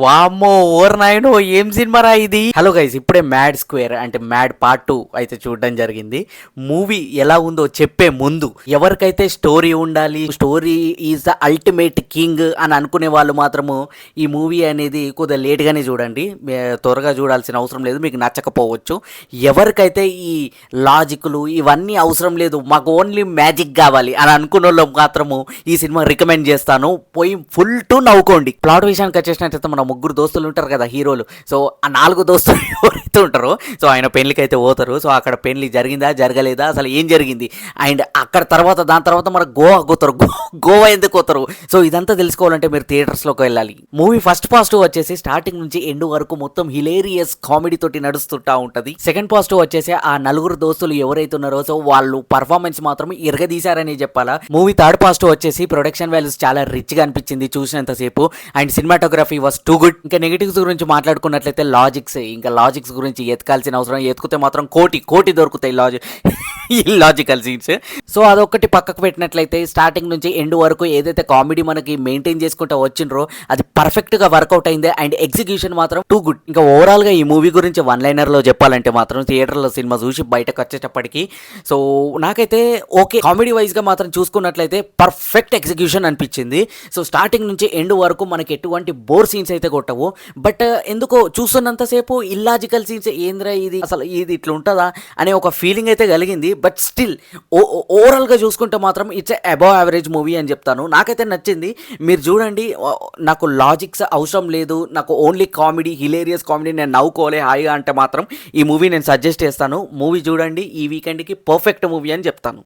వామ్మో ఓర్ నాయనో ఏం సినిమారా ఇది. హలో గైస్, ఇప్పుడే మ్యాడ్ స్క్వేర్ అంటే మ్యాడ్ పార్ట్ 2 అయితే చూడడం జరిగింది. మూవీ ఎలా ఉందో చెప్పే ముందు, ఎవరికైతే స్టోరీ ఉండాలి, story is the ultimate king అని అనుకునే వాళ్ళు మాత్రము ఈ మూవీ అనేది కొద్దిగా లేట్గానే చూడండి. త్వరగా చూడాల్సిన అవసరం లేదు, మీకు నచ్చకపోవచ్చు. ఎవరికైతే ఈ లాజిక్లు ఇవన్నీ అవసరం లేదు, మాకు ఓన్లీ మ్యాజిక్ కావాలి అని అనుకున్న వాళ్ళు మాత్రము ఈ సినిమా రికమెండ్ చేస్తాను. పోయి ఫుల్ టు నవ్వుకోండి. ప్లాట్ విషయానికి వచ్చేసినట్టయితే మన ముగ్గురు దోస్తులు ఉంటారు కదా హీరోలు. సో ఆ 4 దోస్తులు ఎవరైతే ఉంటారో సో ఆయన పెళ్లికి అయితే పోతారు. సో అక్కడ పెళ్లి జరిగిందా జరగలేదా, అసలు ఏం జరిగింది, అండ్ అక్కడ దాని తర్వాత మన గోవా పోతారు. గోవా ఎందుకు పోతారు, సో ఇదంతా తెలుసుకోవాలంటే మీరు థియేటర్స్లోకి వెళ్ళాలి. మూవీ ఫస్ట్ పాజిటివ్ వచ్చేసి స్టార్టింగ్ నుంచి ఎండ్ వరకు మొత్తం హిలేరియస్ కామెడీ తోటి నడుస్తుంటా ఉంటుంది. సెకండ్ పాజిటివ్ వచ్చేసి ఆ 4 దోస్తులు ఎవరైతే ఉన్నారో సో వాళ్ళు పర్ఫార్మెన్స్ మాత్రం ఇరగదీశారని చెప్పాలా. మూవీ థర్డ్ పాజిటివ్ వచ్చేసి ప్రొడక్షన్ వాల్యూస్ చాలా రిచ్ గా అనిపించింది చూసినంతసేపు, and cinematography was too good. ఇంకా నెగిటివ్స్ గురించి మాట్లాడుకున్నట్లయితే లాజిక్స్ గురించి ఎతకాల్సిన అవసరం, ఎత్తుకుతే మాత్రం కోటి దొరుకుతాయి లాజికల్ సీన్స్. సో అదొక్కటి పక్కకు పెట్టినట్లయితే స్టార్టింగ్ నుంచి ఎండ్ వరకు ఏదైతే కామెడీ మనకి మెయింటైన్ చేసుకుంటూ వచ్చిండ్రో అది పర్ఫెక్ట్ గా వర్కౌట్ అయింది, అండ్ ఎగ్జిక్యూషన్ మాత్రం టూ గుడ్. ఇంకా ఓవరాల్ గా ఈ మూవీ గురించి వన్ లైనర్ లో చెప్పాలంటే మాత్రం థియేటర్లో సినిమా చూసి బయటకు వచ్చేటప్పటికి సో నాకైతే ఓకే, కామెడీ వైజ్ గా మాత్రం చూసుకున్నట్లయితే పర్ఫెక్ట్ ఎగ్జిక్యూషన్ అనిపించింది. సో స్టార్టింగ్ నుంచి ఎండ్ వరకు మనకి ఎటువంటి బోర్ సీన్స్ అయితే కొట్టవు, బట్ ఎందుకో చూస్తున్నంతసేపు ఇల్లాజికల్ సీన్స్, ఏంద్రా ఇది అసలు ఇది ఇట్లా ఉంటుందా అనే ఒక ఫీలింగ్ అయితే కలిగింది. బట్ స్టిల్ ఓవరాల్గా చూసుకుంటే మాత్రం ఇట్స్ అబవ్ యావరేజ్ మూవీ అని చెప్తాను. నాకైతే నచ్చింది, మీరు చూడండి. నాకు లాజిక్స్ అవసరం లేదు, నాకు ఓన్లీ కామెడీ, హిలేరియస్ కామెడీ, నేను నవ్వుకోలే హాయిగా అంటే మాత్రం ఈ మూవీ నేను సజెస్ట్ చేస్తాను. మూవీ చూడండి, ఈ వీకెండ్కి పర్ఫెక్ట్ మూవీ అని చెప్తాను.